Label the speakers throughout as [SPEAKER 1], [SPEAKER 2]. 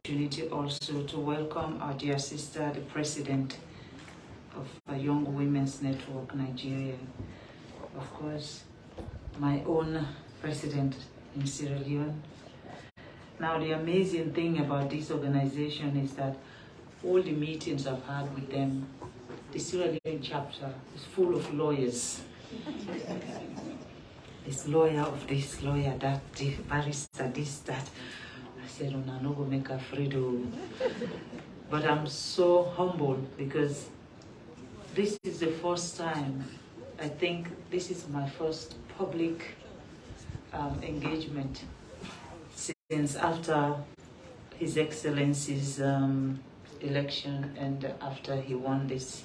[SPEAKER 1] opportunity also to welcome our dear sister, the president of Young Women's Network Nigeria. Of course, my own president in Sierra Leone. Now, the amazing thing about this organization is that all the meetings I've had with them, the Sierra Leone chapter is full of lawyers. This lawyer of this, lawyer that, the barrister this, that. I said, oh, no, go make a Fredo. But I'm so humbled because this is the first time, I think this is my first public engagement since after His Excellency's election and after he won this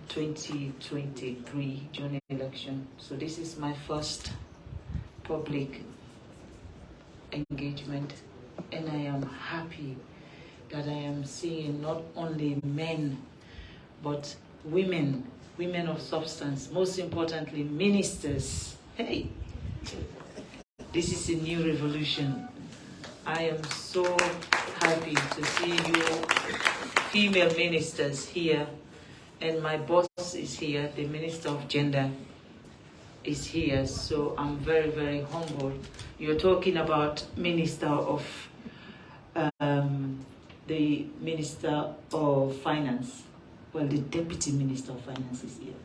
[SPEAKER 1] 2023 June election. So this is my first public engagement, and I am happy that I am seeing not only men but women of substance, most importantly ministers. Hey, this is a new revolution. I am so happy to see you female ministers here, and my boss is here, the Minister of Gender is here, so I'm very, very humbled. You're talking about Minister of, the Minister of Finance. Well, the Deputy Minister of Finance is here,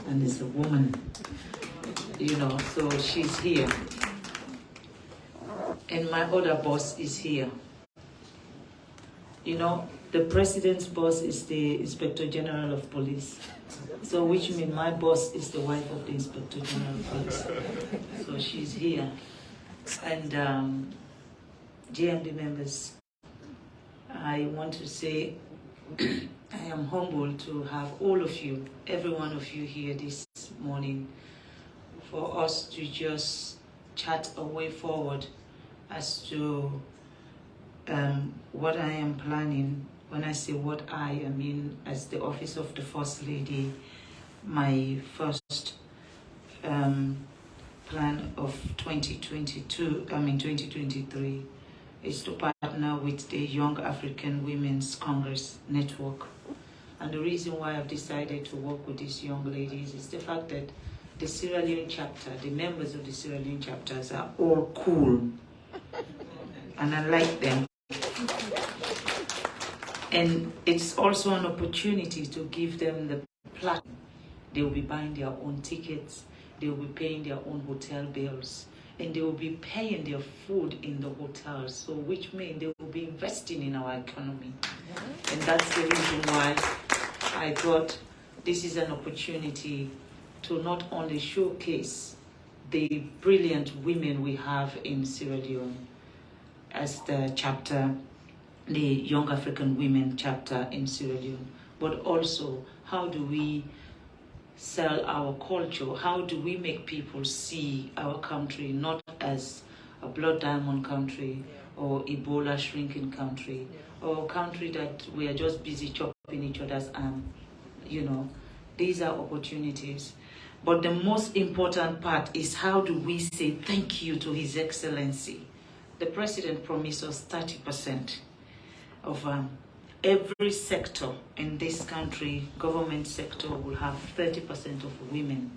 [SPEAKER 1] and it's a woman, you know, so she's here. And my other boss is here. You know, the president's boss is the Inspector General of Police. So which means my boss is the wife of the Inspector General of Police. So she's here. And GMD members, I want to say I am humbled to have all of you, every one of you here this morning, for us to just chat a way forward as to what I am planning. When I say what I mean as the office of the First Lady, my first plan of 2023 is to partner with the Young African Women's Congress Network. And the reason why I've decided to work with these young ladies is the fact that the Sierra Leone chapter, the members of the Sierra Leone chapters are all cool. And I like them. And it's also an opportunity to give them the platform. They will be buying their own tickets, they will be paying their own hotel bills, and they will be paying their food in the hotels, so which means they will be investing in our economy. And that's the reason why I thought this is an opportunity to not only showcase the brilliant women we have in Sierra Leone as the chapter, the Young African Women chapter in Sierra Leone, but also how do we sell our culture? How do we make people see our country not as a blood diamond country or Ebola shrinking country or a country that we are just busy chopping each other's arm? You know, these are opportunities. But the most important part is how do we say thank you to His Excellency? The President promised us 30% of every sector in this country, government sector will have 30% of women.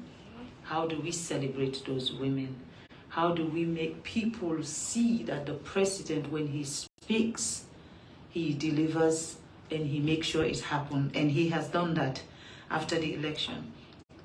[SPEAKER 1] How do we celebrate those women? How do we make people see that the president, when he speaks, he delivers and he makes sure it happens? And he has done that after the election.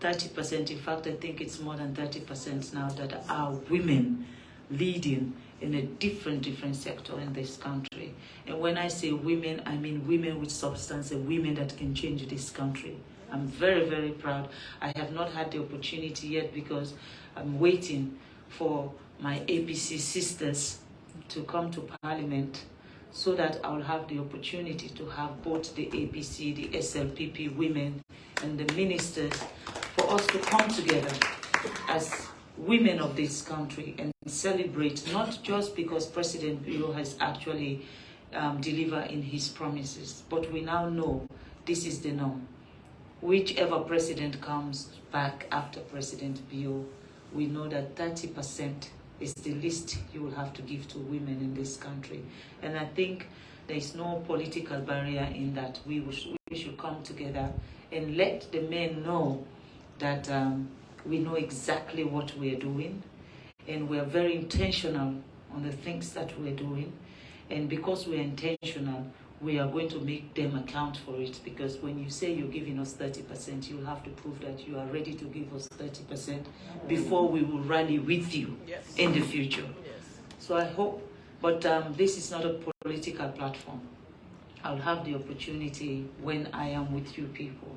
[SPEAKER 1] 30%, in fact, I think it's more than 30% now that are women leading in a different sector in this country. And when I say women, I mean women with substance and women that can change this country. I'm very, very proud. I have not had the opportunity yet because I'm waiting for my APC sisters to come to Parliament so that I'll have the opportunity to have both the APC, the SLPP women, and the ministers for us to come together as women of this country and celebrate, not just because President Bio has actually delivered in his promises, but we now know this is the norm. Whichever president comes back after President Bio, we know that 30% It's the least you will have to give to women in this country. And I think there is no political barrier in that. We should come together and let the men know that we know exactly what we're doing, and we're very intentional on the things that we're doing. And because we're intentional, we are going to make them account for it, because when you say you're giving us 30%, you'll have to prove that you are ready to give us 30% before we will rally with you in the future. So I hope, but this is not a political platform. I'll have the opportunity when I am with you people.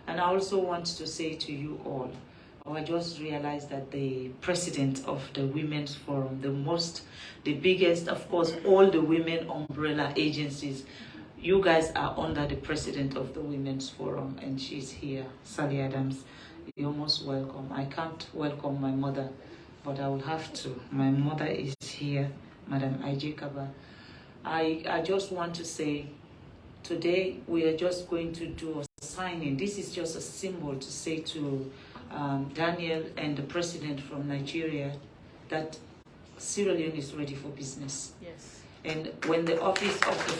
[SPEAKER 1] And I also want to say to you all, I just realized that the president of the Women's Forum, the biggest, of course, all the women umbrella agencies, you guys are under the president of the Women's Forum, and she's here, Sally Adams. You're most welcome. I can't welcome my mother, but I will have to. My mother is here, Madam I.J. Kaba. I just want to say, today we are just going to do a signing. This is just a symbol to say to Daniel and the president from Nigeria that Sierra Leone is ready for business. Yes. And when the office of the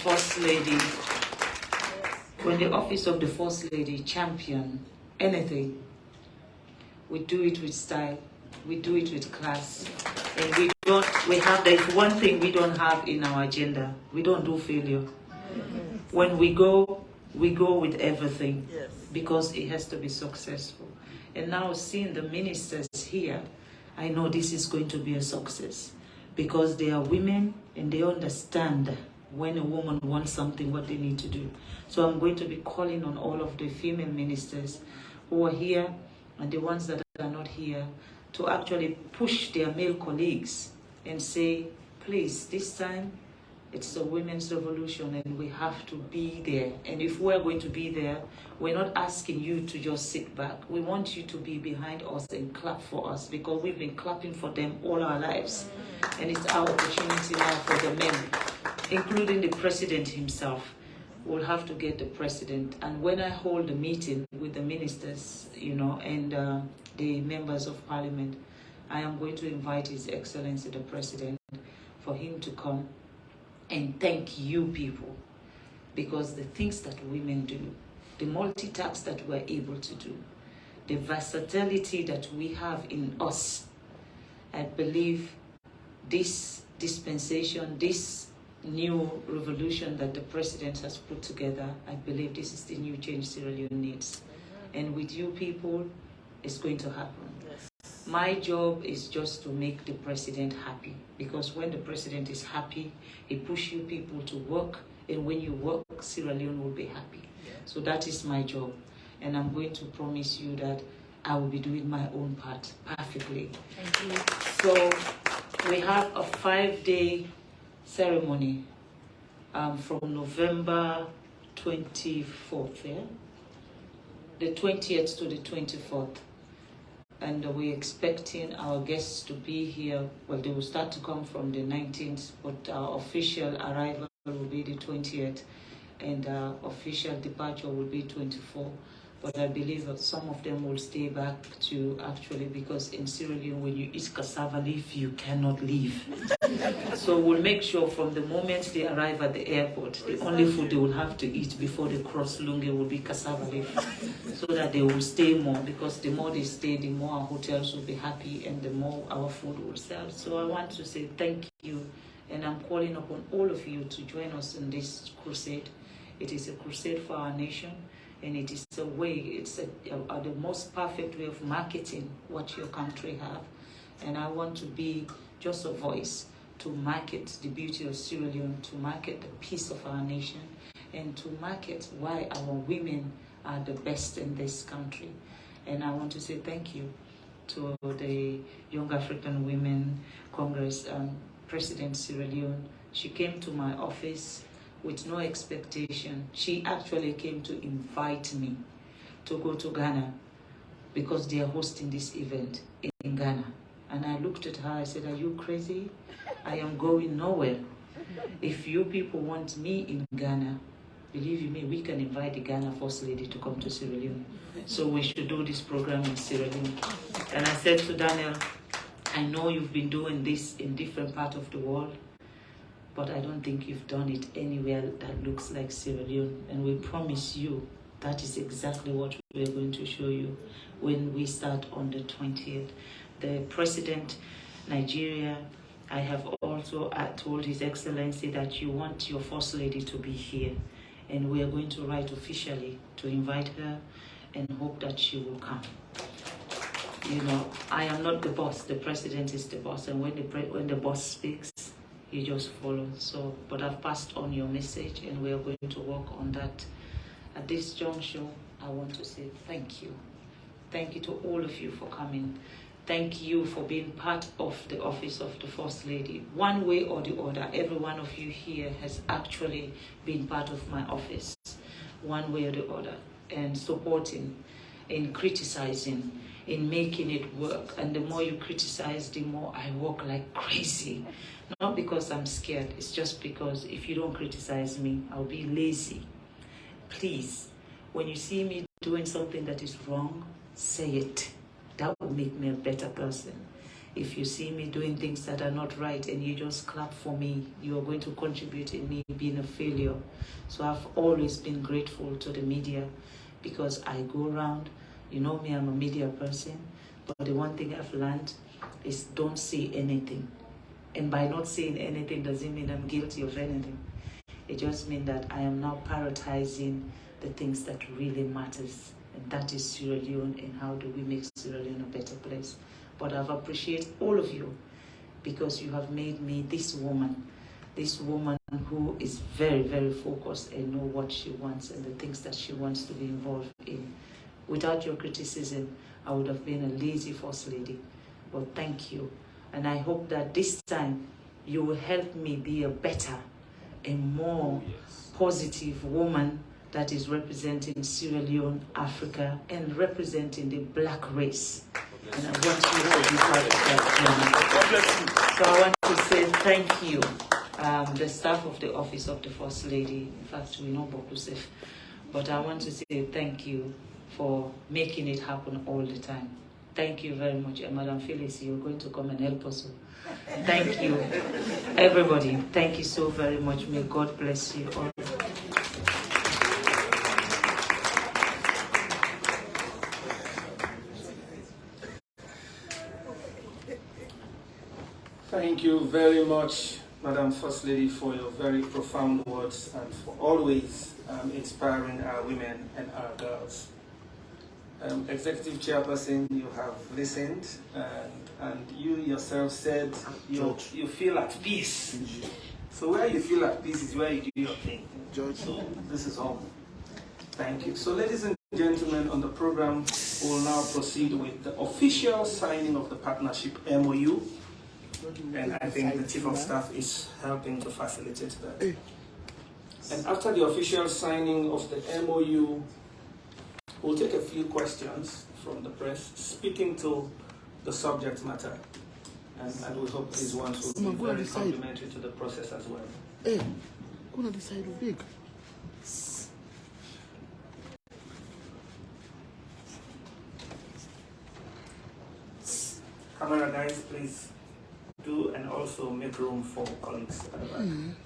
[SPEAKER 1] First Lady, champion anything, we do it with style, we do it with class, and there's one thing we don't have in our agenda. We don't do failure. When we go with everything, because it has to be successful. And now seeing the ministers here, I know this is going to be a success, because they are women and they understand when a woman wants something, what they need to do. So I'm going to be calling on all of the female ministers who are here and the ones that are not here to actually push their male colleagues and say, please, this time it's a women's revolution and we have to be there. And if we're going to be there, we're not asking you to just sit back. We want you to be behind us and clap for us, because we've been clapping for them all our lives. And it's our opportunity now for the men, including the president himself. We'll have to get the president. And when I hold a meeting with the ministers, and the members of parliament, I am going to invite His Excellency the President for him to come and thank you people, because the things that women do, the multitask that we're able to do, the versatility that we have in us, I believe this dispensation, this new revolution that the president has put together, I believe this is the new change Sierra Leone needs. And with you people, it's going to happen. My job is just to make the president happy, because when the president is happy, he pushes you people to work, and when you work, Sierra Leone will be happy. So that is my job, and I'm going to promise you that I will be doing my own part perfectly. Thank you. So we have a 5-day ceremony from November 24th, the 20th to the 24th. And we're expecting our guests to be here. Well, they will start to come from the 19th, but our official arrival will be the 20th, and our official departure will be 24th. But I believe that some of them will stay back to because in Sierra Leone, when you eat cassava leaf, you cannot leave. So we'll make sure from the moment they arrive at the airport, the only food they will have to eat before they cross Lunge will be cassava leaf, so that they will stay more, because the more they stay, the more our hotels will be happy and the more our food will sell. So I want to say thank you, and I'm calling upon all of you to join us in this crusade. It is a crusade for our nation. And it is the most perfect way of marketing what your country have. And I want to be just a voice to market the beauty of Sierra Leone, to market the peace of our nation, and to market why our women are the best in this country. And I want to say thank you to the Young African Women Congress President Sierra Leone. She came to my office with no expectation. She actually came to invite me to go to Ghana, because they are hosting this event in Ghana. And I looked at her, I said, are you crazy? I am going nowhere. If you people want me in Ghana, believe you me, we can invite the Ghana First Lady to come to Sierra Leone. So we should do this program in Sierra Leone. And I said to Daniel, I know you've been doing this in different parts of the world, but I don't think you've done it anywhere that looks like Sierra Leone. And we promise you that is exactly what we're going to show you when we start on the 20th. The President, Nigeria, I have also told His Excellency that you want your First Lady to be here. And we are going to write officially to invite her and hope that she will come. You know, I am not the boss. The President is the boss. And when the boss speaks, you just follow. So, but I've passed on your message and we are going to work on that. At this juncture, I want to say thank you. Thank you to all of you for coming. Thank you for being part of the office of the First Lady. One way or the other, every one of you here has actually been part of my office, one way or the other, and supporting, in criticizing, in making it work. And the more you criticize, the more I work like crazy. Not because I'm scared, it's just because if you don't criticize me, I'll be lazy. Please, when you see me doing something that is wrong, say it. That will make me a better person. If you see me doing things that are not right and you just clap for me, you are going to contribute in me being a failure. So I've always been grateful to the media because I go around, you know me, I'm a media person, but the one thing I've learned is don't say anything. And by not saying anything doesn't mean I'm guilty of anything. It just means that I am now prioritizing the things that really matters. And that is Sierra Leone and how do we make Sierra Leone a better place. But I've appreciated all of you because you have made me this woman who is very, very focused and know what she wants and the things that she wants to be involved in. Without your criticism, I would have been a lazy First Lady. But thank you. And I hope that this time you will help me be a better and more positive woman that is representing Sierra Leone, Africa, and representing the black race. And I want you to be part of that. So I want to say thank you, the staff of the Office of the First Lady. In fact, we know Bokusef. But I want to say thank you for making it happen all the time. Thank you very much. And Madam Phyllis, you're going to come and help us. Thank you, everybody. Thank you so very much. May God bless you all.
[SPEAKER 2] Thank you very much, Madam First Lady, for your very profound words and for always inspiring our women and our girls. Executive Chairperson, you have listened and you yourself said you feel at peace. So where you feel at peace is where you do your thing. So this is home. Thank you. So ladies and gentlemen, on the program, we'll now proceed with the official signing of the partnership MOU. And I think the Chief of Staff is helping to facilitate that. And after the official signing of the MOU, we'll take a few questions from the press speaking to the subject matter. And we hope these ones will be very complimentary to the process as well.
[SPEAKER 3] Hey, go on the side of big.
[SPEAKER 2] Camera guys, please do and also make room for colleagues at the back.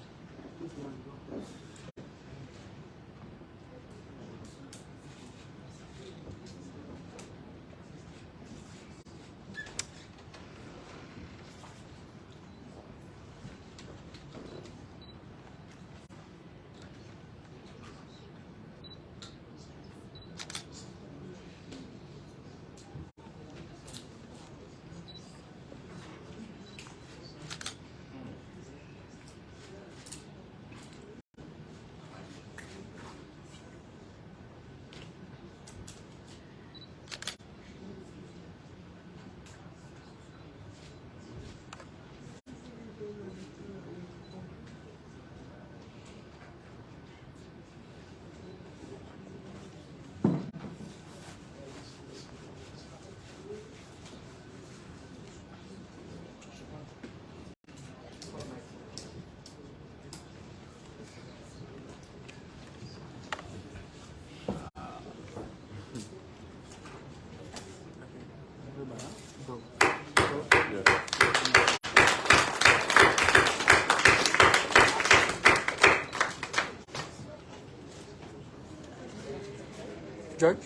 [SPEAKER 3] Judge?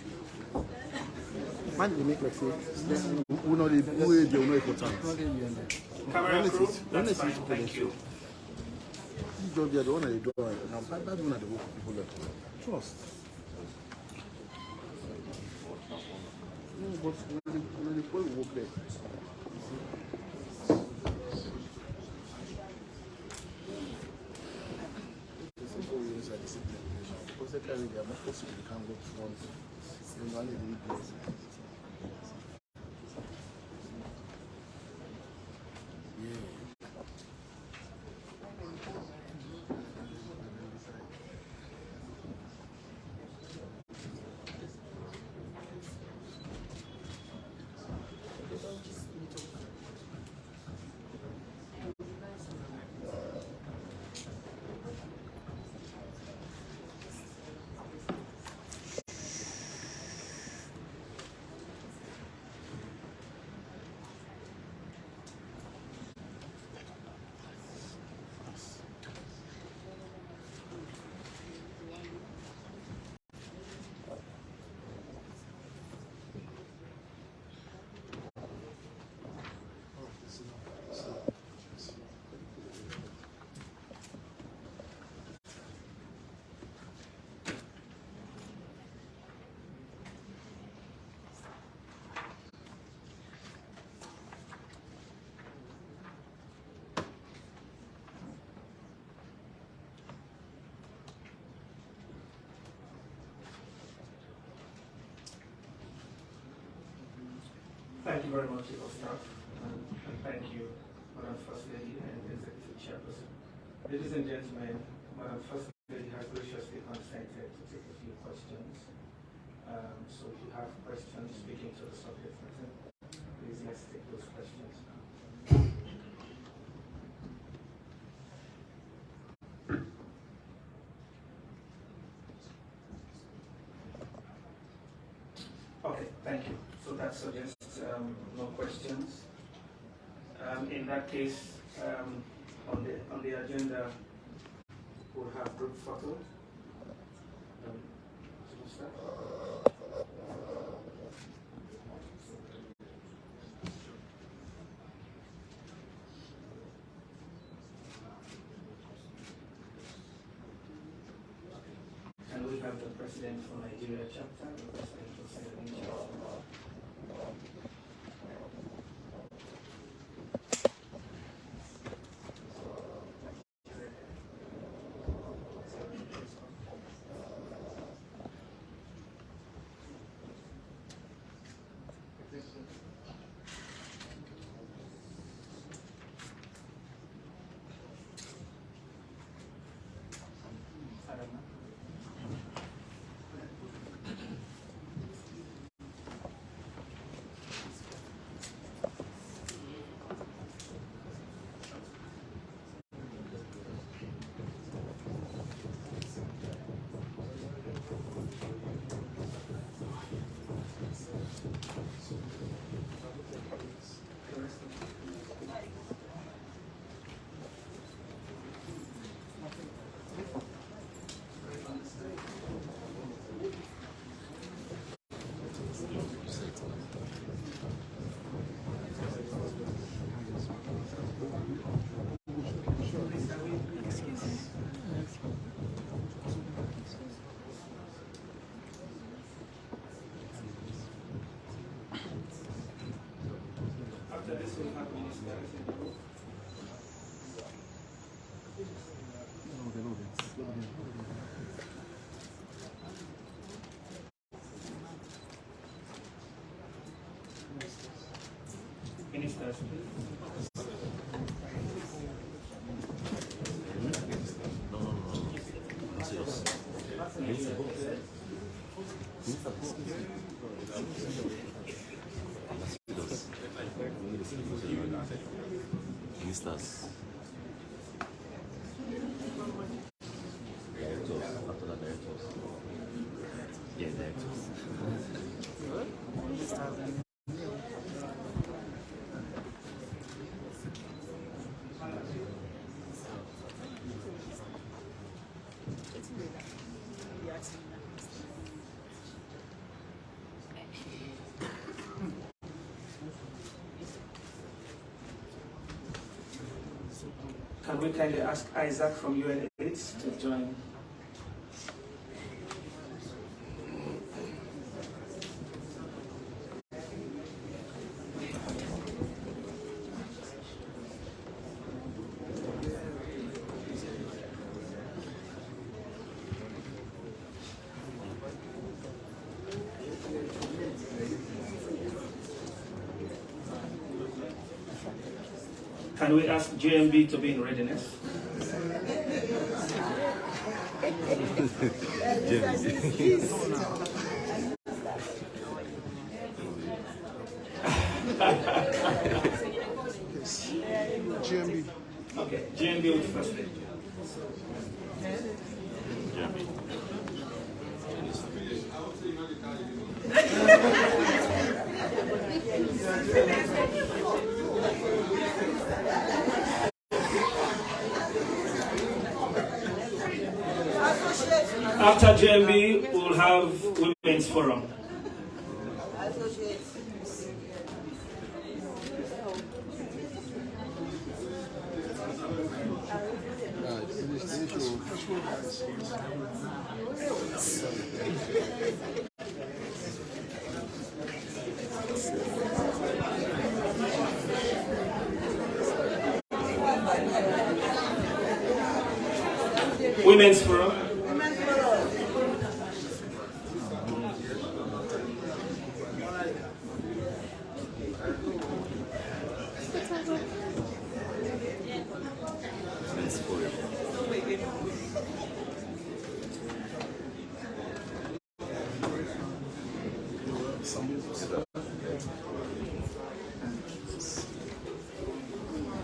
[SPEAKER 3] Man, they make like say, we know the way they know important.
[SPEAKER 2] Camera crew, that's fine, thank you.
[SPEAKER 3] Judge, they are the one that they do. Now, that's one of the work people that trust. No, but when the boy work there. Because they carry their most possible, they can't go to one. They only need this.
[SPEAKER 2] Thank you very much, your staff, and thank you, Madam First Lady and Executive Chairperson. Ladies and gentlemen, Madam First Lady has graciously consented to take a few questions. So if you have questions speaking to the subject matter, please let's take those questions now. Okay, thank you. So that suggests no questions. In that case, on the agenda, we'll have group photo. And we have the president for Nigeria chapter, the president for Sierra Leone chapter. After this, we'll have ministers in the room. Ministers, please.
[SPEAKER 4] Ministers. Directors, after the directors. Yeah, directors.
[SPEAKER 2] Can we kindly ask Isaac from UNAIDS to join? Can we ask GMB to be in readiness?
[SPEAKER 3] GMB.
[SPEAKER 2] Okay, GMB with first aid. After GMB, we'll have Women's Forum. Women's Forum.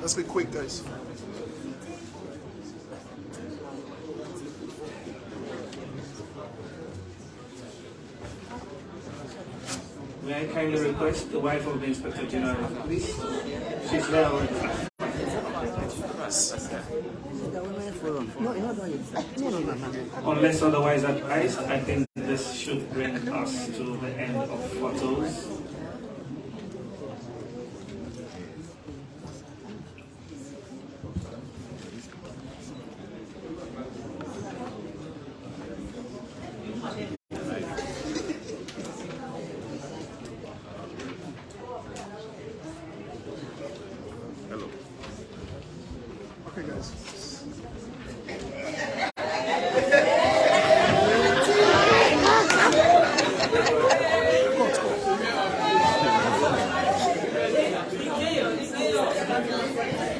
[SPEAKER 3] Let's be quick, guys.
[SPEAKER 2] May I kindly request the wife of the Inspector General, please? She's there already. Unless otherwise advised, I think this should bring us to the end of photos.
[SPEAKER 3] Okay, guys. Let's go.